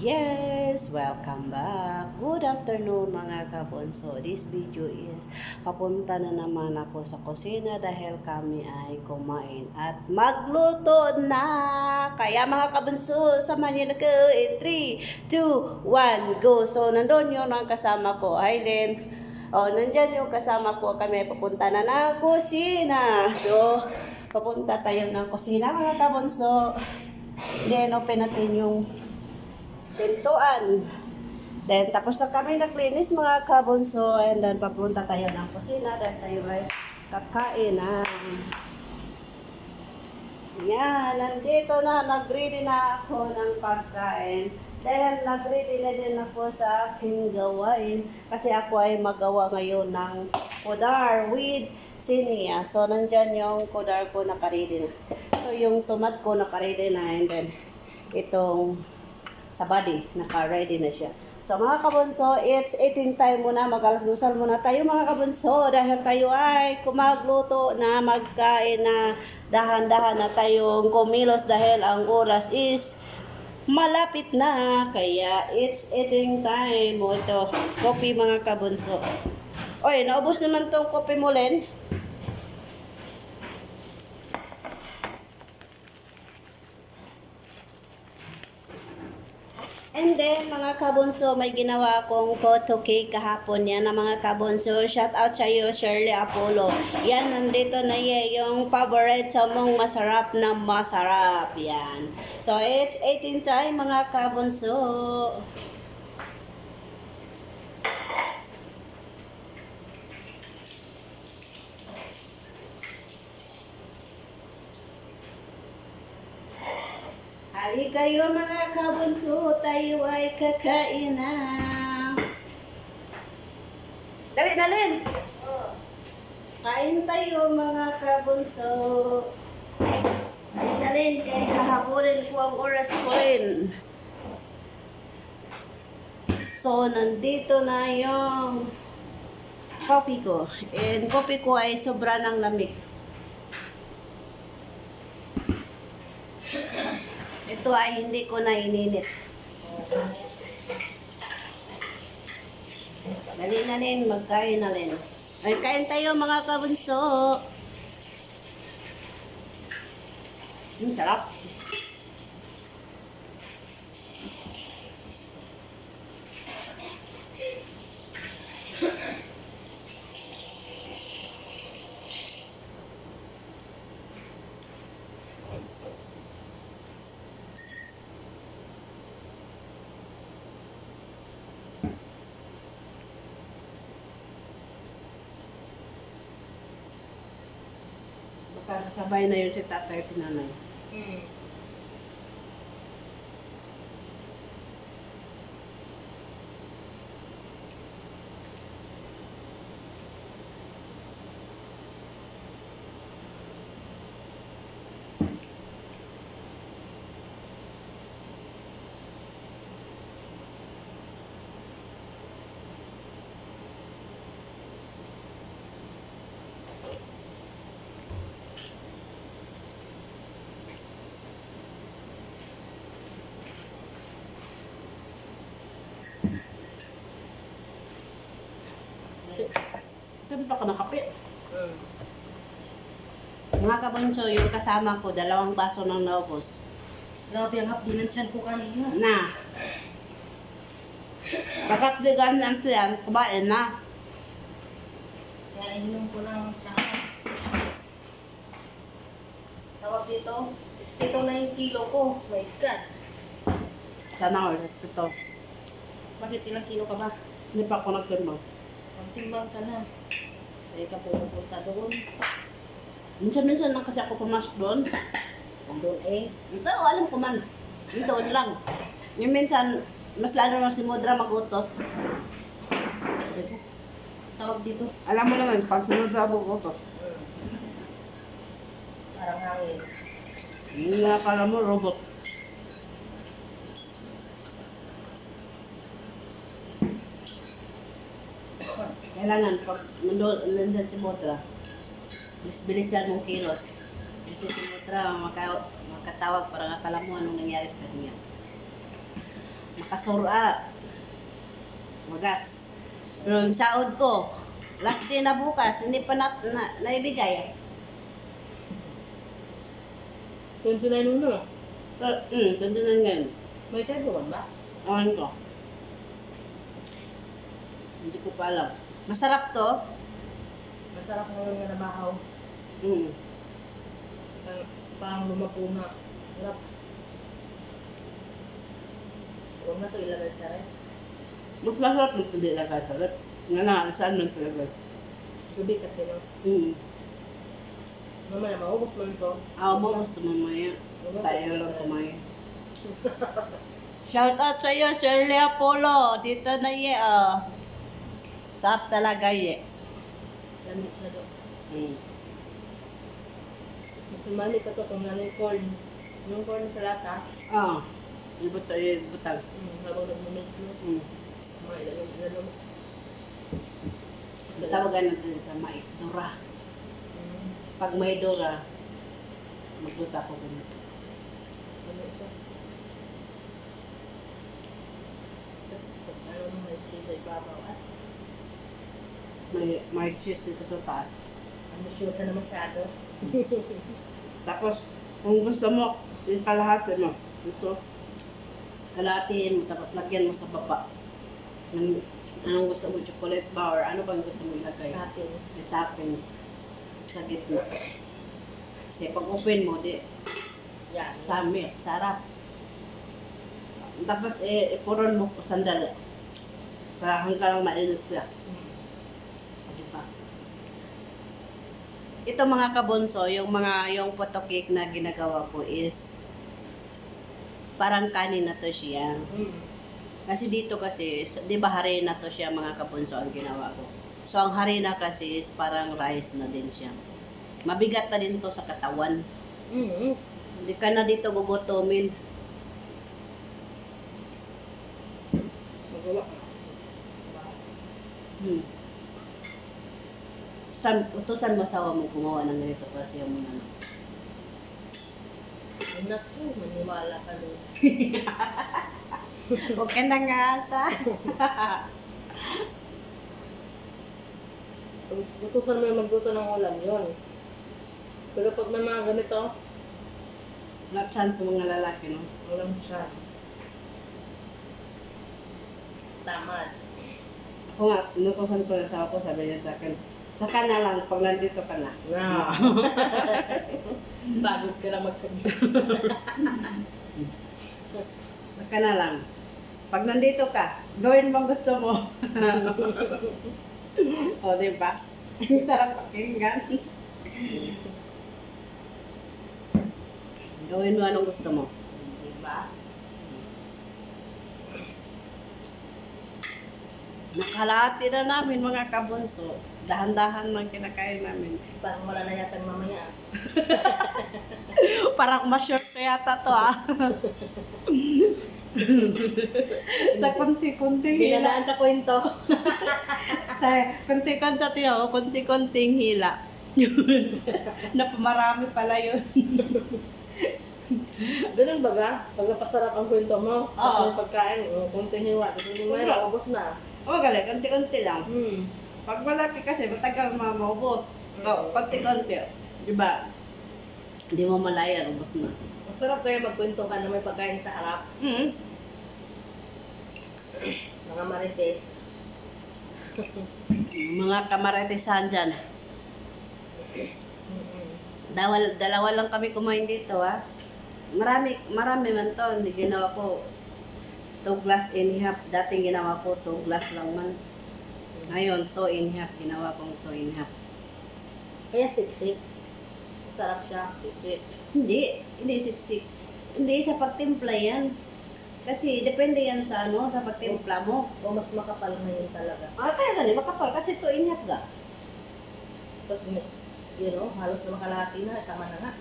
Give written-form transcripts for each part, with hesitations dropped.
Yes, welcome back. Good afternoon mga kabonso. This video is papunta na naman ako sa kusina dahil kami ay kumain at magluto na. Kaya mga kabonso, samahan niyo na ko in 3, 2, 1, go. So, nandun yun ang kasama ko, Aileen. Nandyan yung kasama ko. Kami papunta na ng kusina. So, papunta tayo ng kusina mga kabonso. Then, open natin yung pintuan. Then, tapos na kami naglinis mga kabonso. And then, papunta tayo ng kusina. Then, tayo ay kakain na. Yan, nandito na. Nag-ready na ako ng pagkain. Then, nag-ready na din ako sa aking gawain. Kasi ako ay magawa ngayon ng kudar with sinia. So, nandyan yung kudar ko naka-ready na. So, yung tomat ko naka-ready na. And then, itong sa body, naka-ready na siya. So mga kabunso, it's eating time muna, mag-alasmusal muna tayo mga kabunso dahil tayo ay kumagluto na, magkain na, dahan-dahan na tayong kumilos dahil ang oras is malapit na, kaya it's eating time. O ito, coffee mga kabunso. Oy, naubos naman tong coffee mo, Len. And then, mga kabunso, may ginawa akong photo cake kahapon yan na mga kabunso. Shout out sa iyo, Shirley Apollo. Yan, nandito na yung favorite sa mong masarap na masarap. Yan. So, it's 18 time mga kabunso. Hali kayo mga kabunso, tayo ay kakain na. Dali, dalin! Kain tayo mga kabunso. Dalin, kaya hahabulin ko ang oras ko rin. So, nandito na yung coffee ko. And coffee ko ay sobra ng lamig. Ito ay hindi ko na ininit. Dali na rin, magkain na rin. Ay, kain tayo mga kabunso. Sarap. Sabay na yun si tatay at si nanay. Timpla ka ng kape. Mga kabunso, yung kasama ko, 2 baso ng naubos. Grabe ang hapdi ng tiyan ko kanina. Na. Kakakdigan ng tiyan, kumain na. Kaya inom ko ng tsaka. Tawag dito, 62 na yung kilo ko. My God. Sana all, ito. Bakit ilang kilo ka ba? Hindi pa ako nagtimbang. Magtimbang ka na. Kaya ka pupunta doon. Minsan-minsan lang kasi ako pumasok doon. Doon eh. Ito, alam ko man. Yung doon lang. Yung minsan, mas lalo na si Mudra mag-utos. Tawag dito. Alam mo naman, pag si Mudra mag-utos. Parang hangin. Hindi na akala mo, robot. Kailangan, pag nandun si Mudra, bilis-bilisan mong kilos. Kasi si Mudra, makatawag para akala mo anong nangyari sa kanya. Asura. Wagas. Pero yung saod ko, last day na bukas, hindi pa naibigay. 29 mo na. Ganda na ngayon. May tayo ba? Awan ko. Hindi ko pa alam. Masarap to. Masarap ngayon nga nabahaw. Mm. Parang lumapo na. Sarap. Huwag na ito ilagay sa rin. Mas masarap nung hindi nagkatalat. Nga na, saan nung talaga? Gabi kasi no. Mamaya maubos man ito. Mo gusto mamaya. Tayo lang kumain. Shout out sa iyo, Sir Leopolo. Dito na ye, sarap talaga ye. Lamit siya doon. Mm. Mas lumali pa ito kung ano yung corn. Yung corn sa lata. Ibutang. Habang nag-mix mo. Mga ilalong. Tawagan natin sa mais, dura. Pag may dura, magluta ko ganito. Ano siya? Tapos pag ano nung may cheese ay babaw at May cheese dito sa taas. ano sure ka na masyado. Tapos, kung gusto mo, yung kalahati mo. Ito. Kalahatiin mo, tapos lagyan mo sa baba. Anong gusto mo, chocolate bar, ano bang gusto mo ilagay? Toppings. May topping sa gitna. Kasi pag open mo, di, Yan. samit, sarap. Tapos, ipuron mo sandali. Para hanggang mainit siya. Diba? Ito mga kabonso, yung photo cake na ginagawa ko is parang kanin na to siya. Kasi dito kasi, di ba harina to siya mga kabonso ang ginawa ko. So ang harina kasi is parang rice na din siya. Mabigat na din to sa katawan. Hindi ka na dito gugutomin. Magawa. Utusan mo asawa mo gumawa ng ganito kasi yung mga ano. Naku, maniwala ka doon. Huwag ka nang asa. Utusan mo yung magluto ng ulam yun. Pero pag may mga ganito, Wala chance sa mga lalaki, no? walang chance. Tamad. Ako nga, inutusan ko na sa ako, sabi niya sa akin, saka na lang pag nandito ka na. Na. Pagod ka lang mag-suggest. Saka na lang. Pag nandito ka, gawin mo ang gusto mo. O, di ba? Ang sarap pakinggan. Gawin mo anong gusto mo. Diba? Nakalahati na namin mga kabunso. Dahan-dahan lang kinakain namin. Parang wala na yata mamaya. Parang ma-short ko yata to sa konti-konting hila. Binadaan sa kwento. Sa konti-konti tiyo, konti-konting hila. Napamarami pala yun. Ganun baga, pag napasarap ang kwento mo, Oo. tapos may pagkain, kunting hiwa, tapos yung may maubos na. O, galing, konti-konti lang. Hmm. Pag malaki kasi, matagal maubos. So, konti-konti. Diba? Hindi mo malaya, ubos na. Masarap kaya magkwento ka na may pagkain sa harap. Mga marites. Mga kamaratisan dyan. Dalawa lang kami kumain dito, ha. Marami man to. Hindi ginawa ko 2 glass and half. Dating ginawa ko 2 glass lang man. Ngayon, 2 and half. Ginawa kong 2 and half. Kaya siksik. Masarap siya, siksik. Hindi siksik. Hindi sa pagtimpla yan. Kasi depende yan sa sa pagtimpla mo. O mas makapal na yun talaga. Kaya gani, makapal. Kasi 2 and half ga. Tapos, halos na makalahati na, tama na nga.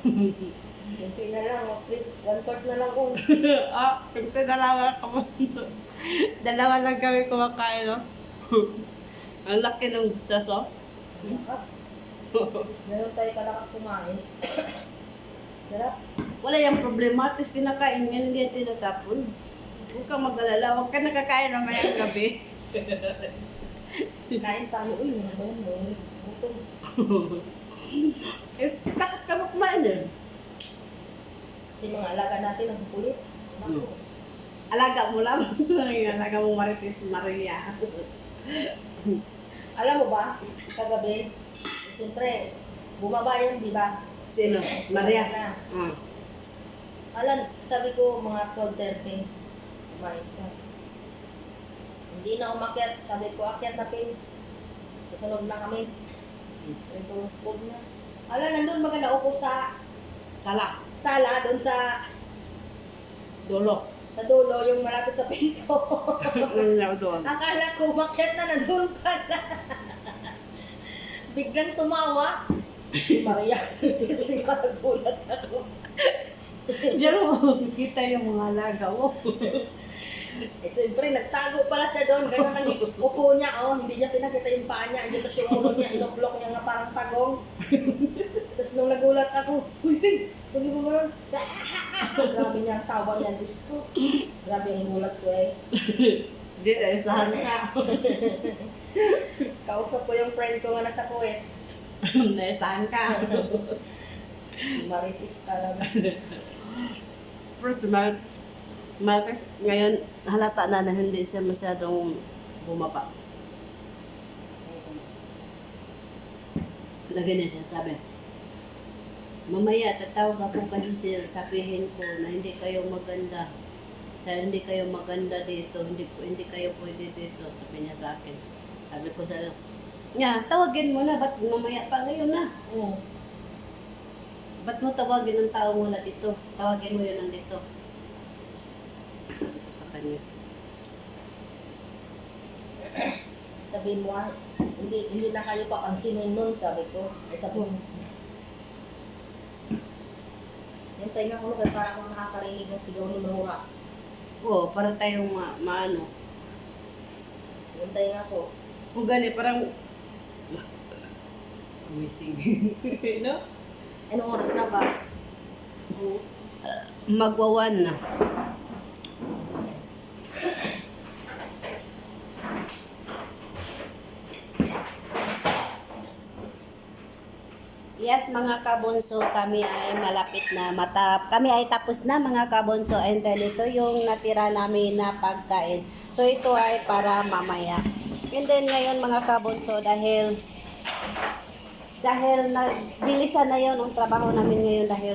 Kunti na lang, 1/4 na lang kung. Ito dalawa ka mo. Dalawa lang kami kumakain, no? Ang laki ng butas, oh. Ngayon tayo kalakas kumain. Sarap. Wala yung problema. At least kinakain yan, hindi tinatapon. Huwag kang mag-alala. Huwag ka nakakain mamayang gabi. Kain tayo. Uy, mga ba yan? Gutom. Eh, takot ka ba kumain yun? Yung mga alaga natin, nagpupulit. Alaga mo lang. Alaga mo Marites Maria. Alam mo ba, kagabi, siyempre, bumaba yun, di ba? Sino? Maria. Na. Ah. Alam, sabi ko, mga 12:30, kumain siya. Hindi na umakyat. Sabi ko, akyat na pin. Susunod na kami. Ito, huwag na. Alam, nandun baga naupo sa Sala. sala, doon sa Dulo. sa dulo, yung malapit sa pinto. Ano doon? Akala ko, umakyat na, nandun ka na. Biglang tumawa. Maria, kasi nagulat ako. Diyan mo kita yung mga alaga mo. Eh, siyempre, nagtago pala siya doon. Ganun ang upo niya, oh. Hindi niya pinakita yung paa niya. Dito siya yung ulo niya. Inoblok niya nga parang pagong. Tapos nung nagulat ako, uy, Ping! Tuloy mo ba? Grabe niya ang tawa niya. Diyos ko. Grabe ang gulat ko eh. Hindi, naisahan ka. Kausap ko yung friend ko nga nasa Kuwait. Naisahan ka. Marites talaga. Pero Marcos, ngayon halata na hindi siya masyadong bumaba. Lagi na siya sabi, mamaya tatawag ako kasi sir, sabihin ko na hindi kayo maganda. Hindi kayo maganda dito, hindi kayo pwede dito, sabi niya sa akin. Sabi ko sa niya, tawagin mo na, ba't mamaya pa ngayon na? Oo. Ba't mo tawagin ang tao mula dito? Tawagin mo yun nandito. Sa kanya. Sabihin mo, hindi na kayo papansinin nun, sabi ko. Ay, sabi mo. Yung tayo ko kaya para akong nakakarinig ng sigaw ni Nora. Oo, para tayong maano. Yung tayo ko. Kung gani, parang gumising. No? Anong oras na ba? Magwawan na. Yes, mga kabunso, kami ay malapit na kami ay tapos na mga kabunso, and then ito yung natira namin na pagkain. So ito ay para mamaya. And then ngayon mga kabunso, dahil nagbilisan na yon ang trabaho namin ngayon dahil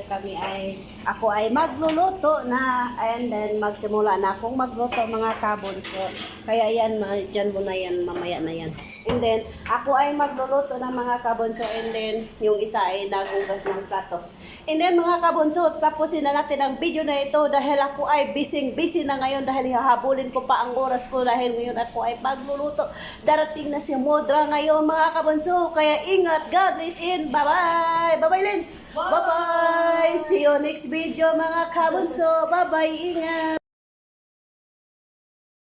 ako ay magluluto na, and then magsimula na akong magluto mga kabunso. Kaya yan, dyan mo na yan, mamaya na yan. And then, ako ay magluluto ng mga kabunso, and then yung isa ay nagugas ng plato. And then mga kabunso, tapusin na natin ang video na ito dahil ako ay busy na ngayon dahil hahabulin ko pa ang oras ko dahil ngayon ako ay magluluto. Darating na si Modra ngayon mga kabunso, kaya ingat, God bless in, bye-bye! Bye-bye Lynn! Bye-bye! See you next video mga kabunso, bye-bye, ingat!